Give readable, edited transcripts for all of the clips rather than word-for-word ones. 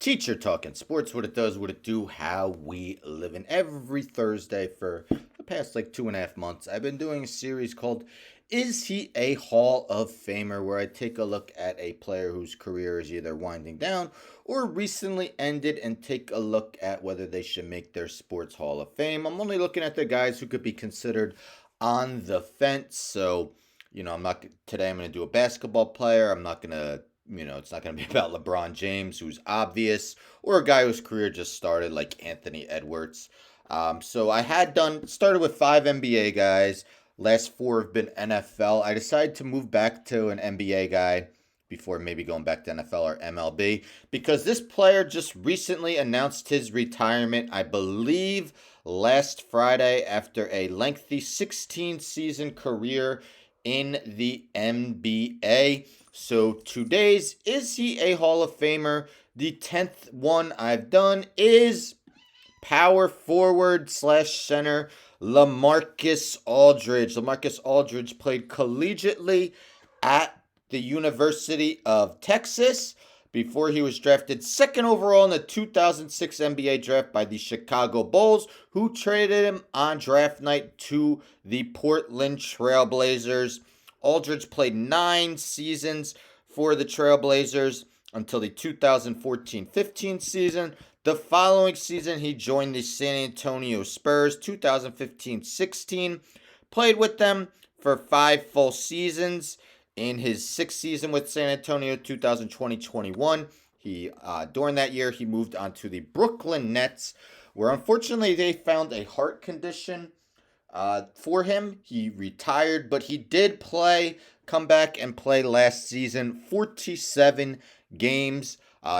Teacher Talking Sports, what it does, what it do, how we live in. Every Thursday for the past like 2.5 months, I've been doing a series called Is He a Hall of Famer? Where I take a look at a player whose career is either winding down or recently ended and take a look at whether they should make their sports Hall of Fame. I'm only looking at the guys who could be considered on the fence. So, I'm not today. I'm going to do a basketball player. I'm not going to it's not going to be about LeBron James, who's obvious, or a guy whose career just started, like Anthony Edwards. So I had started with 5 NBA guys. Last four have been NFL. I decided to move back to an NBA guy before maybe going back to NFL or MLB because this player just recently announced his retirement, I believe, last Friday after a lengthy 16-season career in the NBA. So today's Is He a Hall of Famer? The 10th one I've done is power forward slash center LaMarcus Aldridge. LaMarcus Aldridge played collegiately at the University of Texas before he was drafted second overall in the 2006 NBA draft by the Chicago Bulls, who traded him on draft night to the Portland Trailblazers. Aldridge played 9 seasons for the Trailblazers until the 2014-15 season. The following season, he joined the San Antonio Spurs, 2015-16. Played with them for 5 full seasons. In his 6th season with San Antonio, 2020-21, during that year, he moved on to the Brooklyn Nets, where unfortunately they found a heart condition for him. He retired, but he did come back and play last season, 47 games.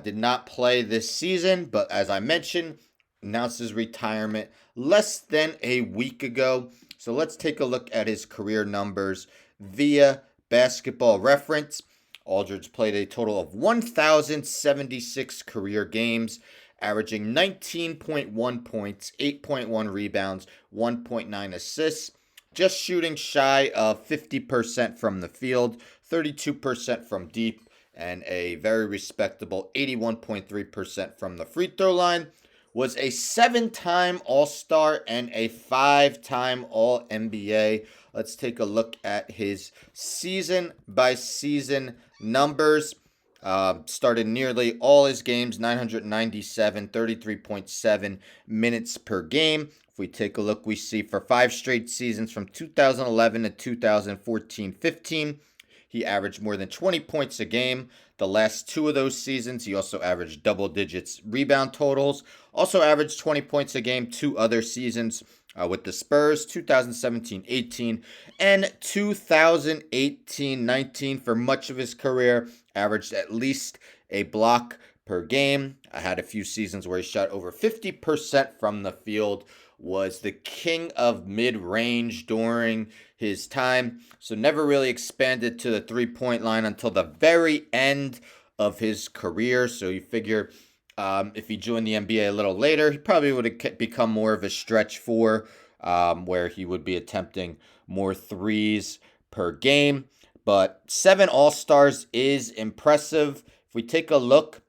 Did not play this season, but as I mentioned, announced his retirement less than a week ago. So let's take a look at his career numbers via Basketball Reference. Aldridge played a total of 1,076 career games, averaging 19.1 points, 8.1 rebounds, 1.9 assists, just shooting shy of 50% from the field, 32% from deep, and a very respectable 81.3% from the free throw line. Was a 7-time All-Star and a 5-time All-NBA. Let's take a look at his season-by-season numbers. Started nearly all his games, 997, 33.7 minutes per game. If we take a look, we see for 5 straight seasons from 2011 to 2014-15, he averaged more than 20 points a game. The last 2 of those seasons, he also averaged double digits rebound totals. Also averaged 20 points a game 2 other seasons with the Spurs, 2017-18 and 2018-19. For much of his career, averaged at least a block per game. I had a few seasons where he shot over 50% from the field, was the king of mid-range during his time, so never really expanded to the three-point line until the very end of his career. So you figure if he joined the NBA a little later, he probably would have become more of a stretch four, where he would be attempting more threes per game. But 7 All-Stars is impressive. If we take a look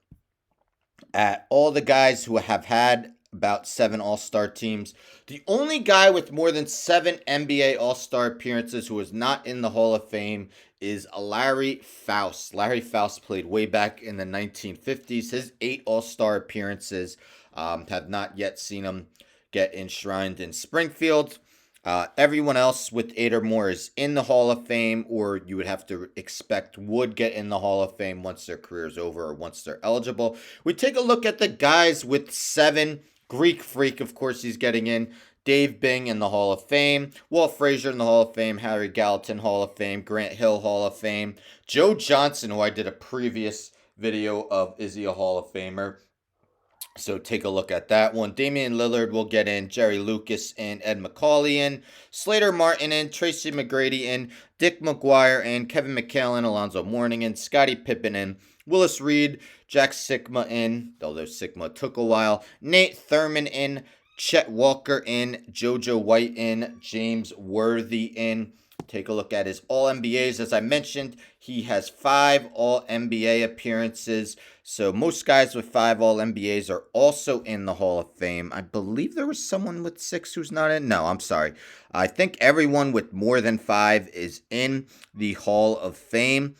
at all the guys who have had about 7 All-Star teams, the only guy with more than 7 NBA All-Star appearances who is not in the Hall of Fame is Larry Faust. Larry Faust played way back in the 1950s. His 8 All-Star appearances have not yet seen him get enshrined in Springfield. Everyone else with 8 or more is in the Hall of Fame, or you would have to expect would get in the Hall of Fame once their career is over or once they're eligible. We take a look at the guys with 7. Greek Freak, of course, he's getting in. Dave Bing in the Hall of Fame. Walt Frazier in the Hall of Fame. Harry Gallatin, Hall of Fame. Grant Hill, Hall of Fame. Joe Johnson, who I did a previous video of, is he a Hall of Famer? So take a look at that one. Damian Lillard will get in. Jerry Lucas in. Ed McCauley in. Slater Martin in. Tracy McGrady in. Dick McGuire in. Kevin McHale in. Alonzo Mourning in. Scottie Pippen in. Willis Reed. Jack Sigma in, although Sigma took a while. Nate Thurman in. Chet Walker in. JoJo White in. James Worthy in. Take a look at his All-NBAs. As I mentioned, he has 5 All-NBA appearances. So most guys with 5 All-NBAs are also in the Hall of Fame. I believe there was someone with 6 who's not in. No, I'm sorry. I think everyone with more than 5 is in the Hall of Fame.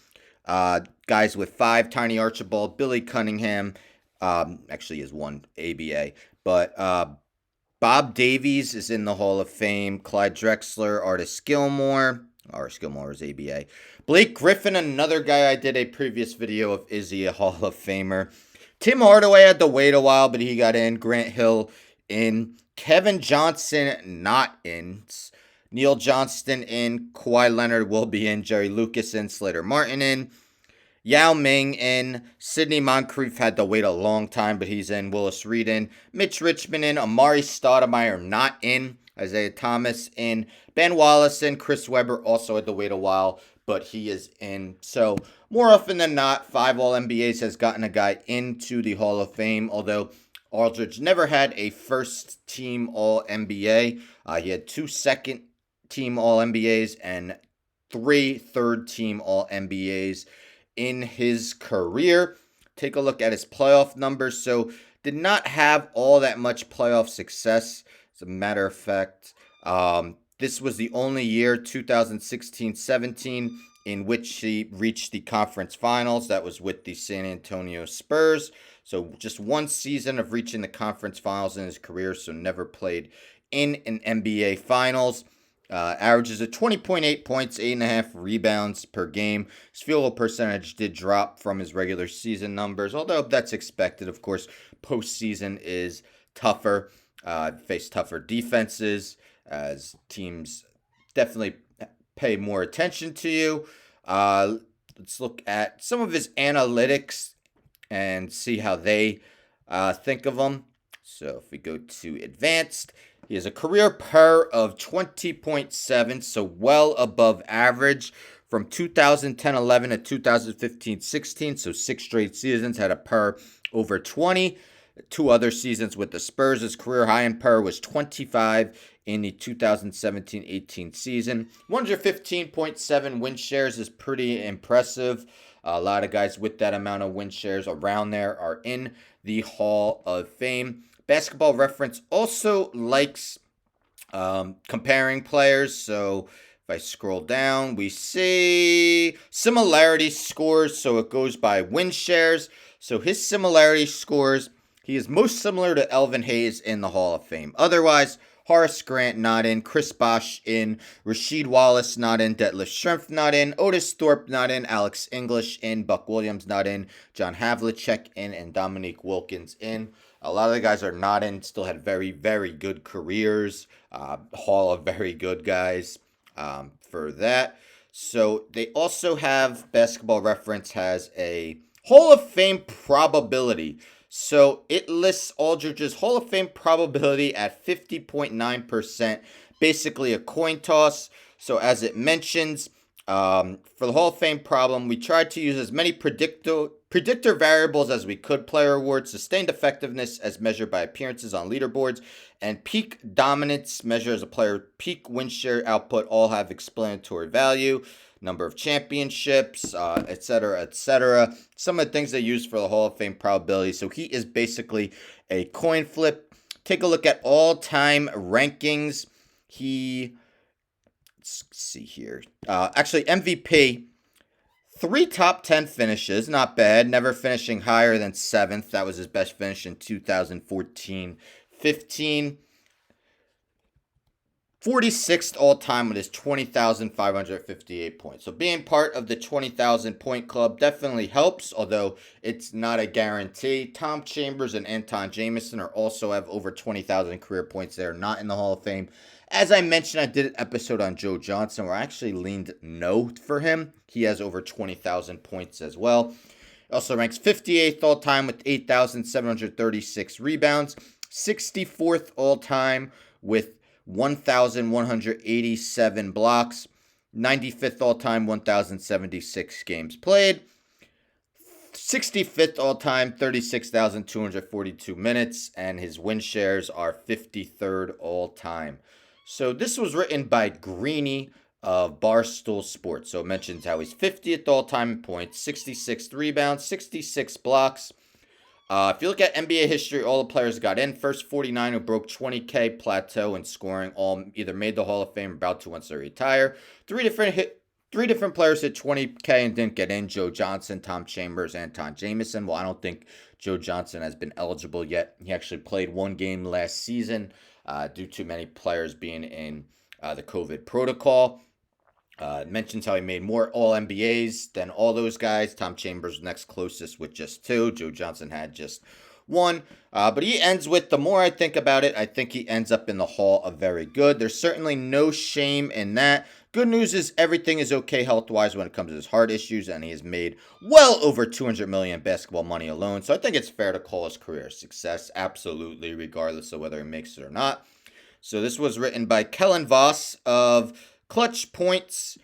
Guys with 5, Tiny Archibald, Billy Cunningham, actually is 1 ABA, but Bob Davies is in the Hall of Fame. Clyde Drexler, Artis Gilmore. Artis Gilmore is ABA. Blake Griffin, another guy I did a previous video of, is he a Hall of Famer? Tim Hardaway had to wait a while, but he got in. Grant Hill in. Kevin Johnson not in. Neil Johnston in. Kawhi Leonard will be in. Jerry Lucas in. Slater Martin in. Yao Ming in. Sidney Moncrief had to wait a long time, but he's in. Willis Reed in. Mitch Richmond in. Amari Stoudemire not in. Isaiah Thomas in. Ben Wallace in. Chris Webber also had to wait a while, but he is in. So more often than not, 5 All-NBAs has gotten a guy into the Hall of Fame, although Aldridge never had a first-team All-NBA. He had 2 second-team All-NBAs and 3 third-team All-NBAs in his career. Take a look at his playoff numbers. So did not have all that much playoff success. As a matter of fact, this was the only year, 2016-17, in which he reached the conference finals. That was with the San Antonio Spurs. So just 1 season of reaching the conference finals in his career, so never played in an NBA finals. Averages of 20.8 points, 8.5 rebounds per game. His field goal percentage did drop from his regular season numbers, although that's expected. Of course, postseason is tougher. Face tougher defenses as teams definitely pay more attention to you. Let's look at some of his analytics and see how they think of him. So if we go to advanced, he has a career PER of 20.7, so well above average from 2010-11 to 2015-16, so 6 straight seasons had a PER over 20. 2 other seasons with the Spurs, his career high in PER was 25 in the 2017-18 season. 115.7 win shares is pretty impressive. A lot of guys with that amount of win shares around there are in the Hall of Fame. Basketball Reference also likes comparing players. So if I scroll down, we see similarity scores. So it goes by win shares. So his similarity scores, he is most similar to Elvin Hayes in the Hall of Fame. Otherwise, Horace Grant not in, Chris Bosh in, Rasheed Wallace not in, Detlef Schrempf not in, Otis Thorpe not in, Alex English in, Buck Williams not in, John Havlicek in, and Dominique Wilkins in. A lot of the guys are not in, still had very, very good careers. Hall of very good guys for that. So they also have, Basketball Reference has a Hall of Fame probability. So it lists Aldridge's Hall of Fame probability at 50.9%, basically a coin toss. So as it mentions, for the Hall of Fame problem, we tried to use as many predictor variables as we could: player awards, sustained effectiveness as measured by appearances on leaderboards, and peak dominance measured as a player peak win share output. All have explanatory value. Number of championships, etc., etc. Some of the things they use for the Hall of Fame probability. So he is basically a coin flip. Take a look at all-time rankings. Let's see here. Actually, MVP, 3 top 10 finishes, not bad. Never finishing higher than 7th. That was his best finish in 2014-15. 46th all-time with his 20,558 points. So being part of the 20,000 point club definitely helps, although it's not a guarantee. Tom Chambers and Anton Jameson are also have over 20,000 career points. They're not in the Hall of Fame. As I mentioned, I did an episode on Joe Johnson where I actually leaned no for him. He has over 20,000 points as well. Also ranks 58th all-time with 8,736 rebounds. 64th all-time with 1,187 blocks, 95th all-time, 1,076 games played, 65th all-time, 36,242 minutes, and his win shares are 53rd all-time. So this was written by Greeny, of Barstool Sports. So it mentions how he's 50th all-time in points, 66 rebounds, 66 blocks. If you look at NBA history, all the players got in. First 49 who broke 20K plateau in scoring all either made the Hall of Fame or about to once they retire. Three different players hit 20K and didn't get in. Joe Johnson, Tom Chambers, Anton Jamison. Well, I don't think Joe Johnson has been eligible yet. He actually played one game last season due to many players being in the COVID protocol. Mentions how he made more All NBAs than all those guys. Tom Chambers next closest with just two. Joe Johnson had just one. But he ends with, the more I think about it, I think he ends up in the Hall of Very Good. There's certainly no shame in that. Good news is everything is okay health-wise when it comes to his heart issues, and he has made well over $200 million in basketball money alone. So I think it's fair to call his career a success, absolutely, regardless of whether he makes it or not. So this was written by Kellen Voss of Clutch Points.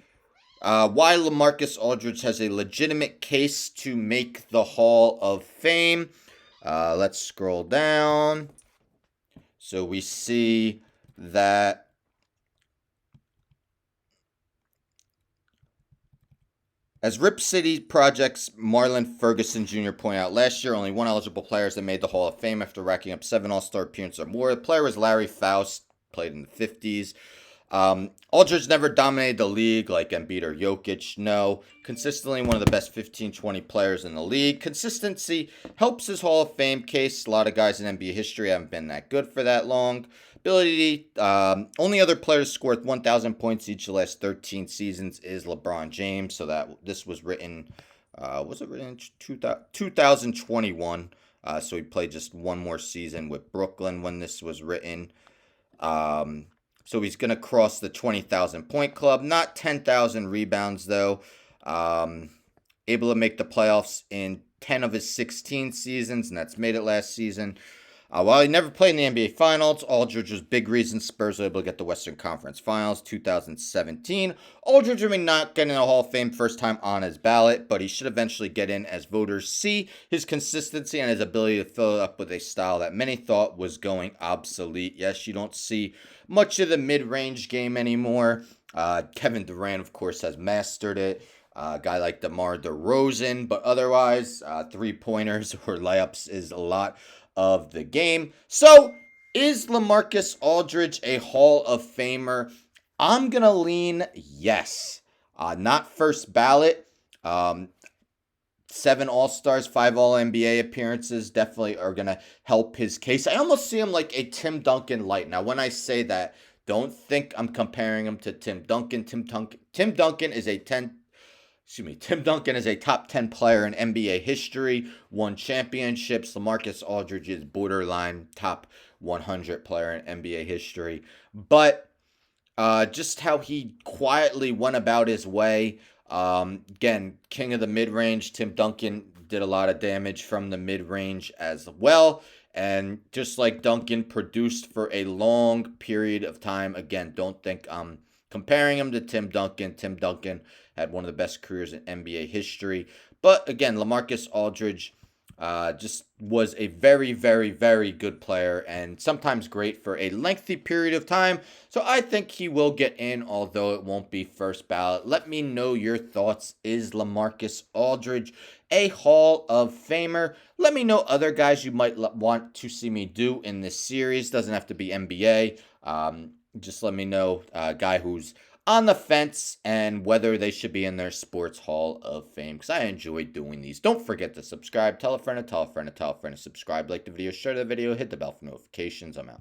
Why LaMarcus Aldridge has a legitimate case to make the Hall of Fame. Let's scroll down. So we see that as Rip City Project's Marlon Ferguson Jr. pointed out last year, only one eligible player has made the Hall of Fame after racking up 7 All-Star appearances or more. The player was Larry Faust, played in the 50s. Aldridge never dominated the league like Embiid or Jokic. No. Consistently one of the best 15, 20 players in the league. Consistency helps his Hall of Fame case. A lot of guys in NBA history haven't been that good for that long. Ability, only other players scored 1,000 points each of the last 13 seasons is LeBron James. So that this was written, was it written in 2021? So he played just one more season with Brooklyn when this was written. So he's going to cross the 20,000 point club. Not 10,000 rebounds, though. Able to make the playoffs in 10 of his 16 seasons, and that's made it last season. While he never played in the NBA Finals, Aldridge was big reason Spurs were able to get the Western Conference Finals 2017. Aldridge may not get in the Hall of Fame first time on his ballot, but he should eventually get in as voters see his consistency and his ability to fill it up with a style that many thought was going obsolete. Yes, you don't see much of the mid-range game anymore. Kevin Durant, of course, has mastered it. A guy like DeMar DeRozan, but otherwise, three-pointers or layups is a lot of the game. So, is LaMarcus Aldridge a Hall of Famer? I'm going to lean yes. Not first ballot. 7 All-Stars, 5 All-NBA appearances definitely are going to help his case. I almost see him like a Tim Duncan light. Now, when I say that, don't think I'm comparing him to Tim Duncan. Tim Duncan is a Tim Duncan is a top 10 player in NBA history, won championships. LaMarcus Aldridge is borderline top 100 player in NBA history. But just how he quietly went about his way. Again, king of the mid-range. Tim Duncan did a lot of damage from the mid-range as well. And just like Duncan produced for a long period of time. Again, don't think I'm comparing him to Tim Duncan. Tim Duncan had one of the best careers in NBA history. But again, LaMarcus Aldridge just was a very, very, very good player and sometimes great for a lengthy period of time. So I think he will get in, although it won't be first ballot. Let me know your thoughts. Is LaMarcus Aldridge a Hall of Famer? Let me know other guys you might want to see me do in this series. Doesn't have to be NBA. Just let me know a guy who's on the fence and whether they should be in their Sports Hall of Fame, because I enjoy doing these. Don't forget to subscribe. Tell a friend to tell a friend to tell a friend to subscribe. Like the video, share the video, hit the bell for notifications. I'm out.